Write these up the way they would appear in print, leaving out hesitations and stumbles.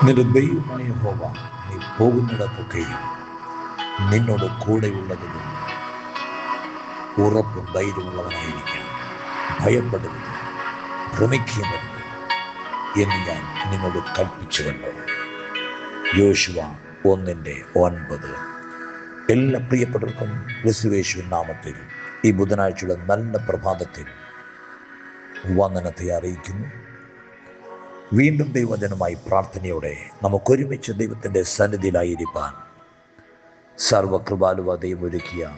നിന്റെ ദൈവമായ യഹോവ നീ പോകുന്നിടത്തൊക്കെയും നിന്നോട് കൂടെയുള്ളതുകൊണ്ട് ഉറപ്പും ധൈര്യമുള്ളവനായിരിക്കാം. ഭയപ്പെടരുത്, ഭ്രമിക്കുകയുമരുത് എന്ന് ഞാൻ നിന്നോട് കൽപ്പിച്ചുവല്ലോ. യോശുവ 1:9. എല്ലാ പ്രിയപ്പെട്ടവർക്കും ക്രിസ്തുയേശുവിൻ നാമത്തിൽ ഈ ബുധനാഴ്ചയുടെ നല്ല പ്രഭാതത്തിൽ വന്ദനത്തെ അറിയിക്കുന്നു. വീണ്ടും ദൈവജനമായി പ്രാർത്ഥനയോടെ നമുക്കൊരുമിച്ച് ദൈവത്തിൻ്റെ സന്നിധിയിലായിരിക്കാൻ സർവകൃപാലുവ ദൈവം ഒരുക്കിയ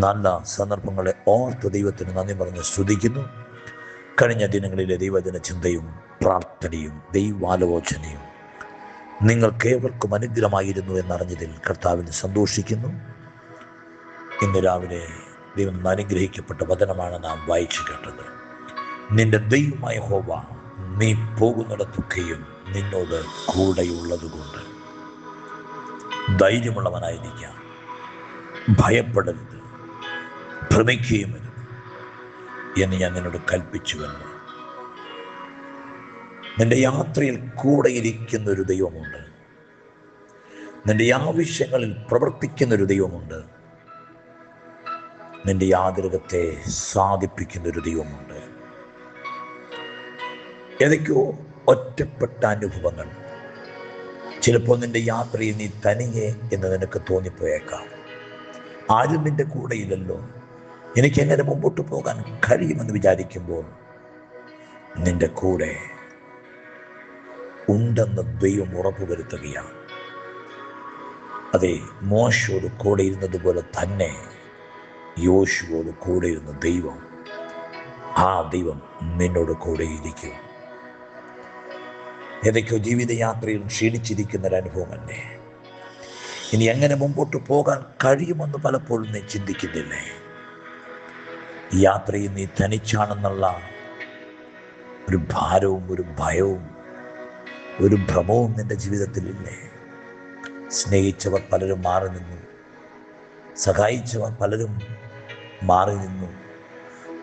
നല്ല സന്ദർഭങ്ങളെ ഓർത്ത് ദൈവത്തിന് നന്ദി പറഞ്ഞ് സ്തുതിക്കുന്നു. കഴിഞ്ഞ ദിനങ്ങളിലെ ദൈവജന ചിന്തയും പ്രാർത്ഥനയും ദൈവാലോചനയും നിങ്ങൾക്കേവർക്കും അനുഗ്രഹമായിരുന്നു എന്നറിഞ്ഞതിൽ കർത്താവിന് സന്തോഷിക്കുന്നു. ഇന്ന് രാവിലെ ദൈവം അനുഗ്രഹിക്കപ്പെട്ട വചനമാണ് നാം വായിച്ചു കേട്ടത്. നിന്റെ ദൈവമായ യഹോവ നീ പോകുന്നിടത്തൊക്കെയും നിന്നോട് കൂടെയുള്ളതുകൊണ്ട് ധൈര്യമുള്ളവനായിരിക്കാം. ഭയപ്പെടരുത്, ഭ്രമിക്കുകയുമരുത് എന്ന് ഞാൻ നിന്നോട് കൽപ്പിച്ചുവല്ലോ. നിന്റെ യാത്രയിൽ കൂടെയിരിക്കുന്ന ഒരു ദൈവമുണ്ട്. നിന്റെ ആവശ്യങ്ങളിൽ പ്രവർത്തിക്കുന്നൊരു ദൈവമുണ്ട്. നിന്റെ ആഗ്രഹത്തെ സാധിപ്പിക്കുന്നൊരു ദൈവമുണ്ട്. ഏതൊക്കെയോ ഒറ്റപ്പെട്ട അനുഭവങ്ങൾ, ചിലപ്പോൾ നിന്റെ യാത്രയിൽ നീ തനിയെ എന്ന് നിനക്ക് തോന്നിപ്പോയേക്കാം. ആരും നിന്റെ കൂടെയില്ലല്ലോ, എനിക്ക് എങ്ങനെ മുമ്പോട്ട് പോകാൻ കഴിയുമെന്ന് വിചാരിക്കുമ്പോൾ നിന്റെ കൂടെ ഉണ്ടെന്ന് ദൈവം ഉറപ്പുവരുത്തുകയാണ്. അതെ, മോശയോട് കൂടെ ഇരുന്നത് പോലെ തന്നെ യോശുവോട് കൂടെ ഇരുന്ന ദൈവം, ആ ദൈവം നിന്നോട് കൂടെ ഇരിക്കും. ഏതൊക്കെയോ ജീവിതയാത്രയിൽ ക്ഷീണിച്ചിരിക്കുന്ന ഒരനുഭവമല്ലേ? ഇനി എങ്ങനെ മുമ്പോട്ട് പോകാൻ കഴിയുമെന്ന് പലപ്പോഴും നീ ചിന്തിക്കുന്നില്ലേ? യാത്രയിൽ നീ തനിച്ചാണെന്നുള്ള ഒരു ഭാരവും ഒരു ഭയവും ഒരു ഭ്രമവും നിന്റെ ജീവിതത്തിലില്ലേ? സ്നേഹിച്ചവർ പലരും മാറി നിന്നു, സഹായിച്ചവർ പലരും മാറി നിന്നു,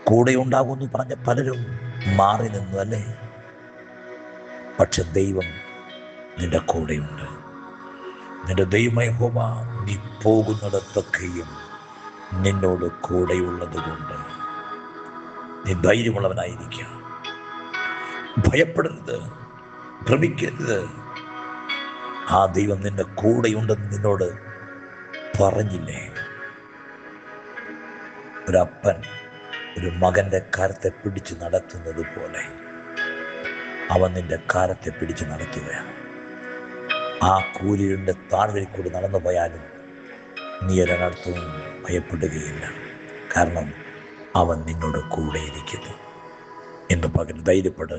കൂടെ ഉണ്ടാകുമെന്ന് പറഞ്ഞ പലരും മാറി നിന്നു അല്ലേ? പക്ഷെ ദൈവം നിന്റെ കൂടെയുണ്ട്. നിന്റെ ദൈവമായ യഹോവ നീ പോകുന്നിടത്തൊക്കെയും നിന്നോട് കൂടെയുള്ളത് കൊണ്ട് നീ ധൈര്യമുള്ളവനായിരിക്കുക. ഭയപ്പെടരുത്, ഭ്രമിക്കരുത്. ആ ദൈവം നിന്റെ കൂടെയുണ്ടെന്ന് നിന്നോട് പറഞ്ഞില്ലേ? ഒരപ്പൻ ഒരു മകൻ്റെ കരത്തെ പിടിച്ച് നടത്തുന്നത് പോലെ അവൻ നിന്റെ കാരത്തെ പിടിച്ച് നടത്തുകയാണ്. ആ കൂരിരുണ്ട് താഴ്വരയിൽ കൂടി നടന്നു പോയാലും നീ ഒരനർത്ഥവും ഭയപ്പെടുകയില്ല. കാരണം അവൻ നിന്നോട് കൂടെ ഇരിക്കുന്നു. ഇന്ന് പകൽ ധൈര്യപ്പെട്,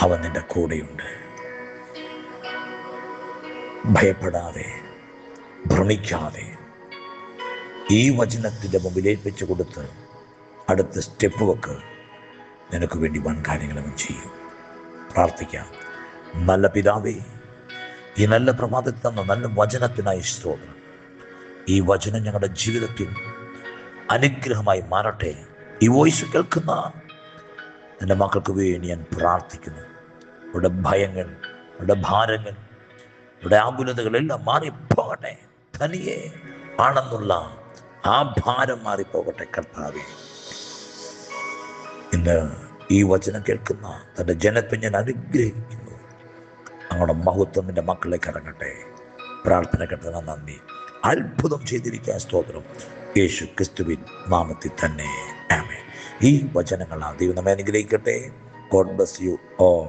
അവൻ നിന്റെ കൂടെയുണ്ട്. ഭയപ്പെടാതെ, ഭ്രമിക്കാതെ ഈ വചനത്തിൻ്റെ മുമ്പിൽ ഏൽപ്പിച്ചു കൊടുത്ത് അടുത്ത സ്റ്റെപ്പ് വെക്ക്. നിനക്ക് വേണ്ടി വൻ കാര്യങ്ങളും ചെയ്യും. പ്രാർത്ഥിക്കാം. നല്ല പിതാവേ, ഈ നല്ല പ്രഭാതത്തിൽ തന്ന നല്ല വചനത്തിനായി സ്തോത്രം. ഈ വചനം ഞങ്ങളുടെ ജീവിതത്തിൽ അനുഗ്രഹമായി മാറട്ടെ. ഈ വോയിസ് കേൾക്കുന്ന എൻ്റെ മക്കൾക്ക് വേണ്ടി ഞാൻ പ്രാർത്ഥിക്കുന്നു. ഇവിടെ ഭയങ്ങൾ, ഇവിടെ ഭാരങ്ങൾ, ഇവിടെ ആകുലതകളെല്ലാം മാറിപ്പോകട്ടെ. തനിയെ ആണെന്നുള്ള ആ ഭാരം മാറിപ്പോകട്ടെ കർത്താവേ. ഇന്ന് ഈ വചനം കേൾക്കുന്ന തൻ്റെ ജനത്തെ ഞാൻ അനുഗ്രഹിക്കുന്നു. അങ്ങയുടെ മഹത്വം എൻ്റെ മക്കളിലേക്ക് ഇറങ്ങട്ടെ. പ്രാർത്ഥന കേട്ടതിന് നന്ദി. അത്ഭുതം ചെയ്തിരിക്കാൻ സ്തോത്രം. യേശു ക്രിസ്തുവിൻ നാമത്തിൽ തന്നെ ആമേൻ. ഈ വചനങ്ങൾ ദൈവം നമ്മെ അനുഗ്രഹിക്കട്ടെ. God bless you all.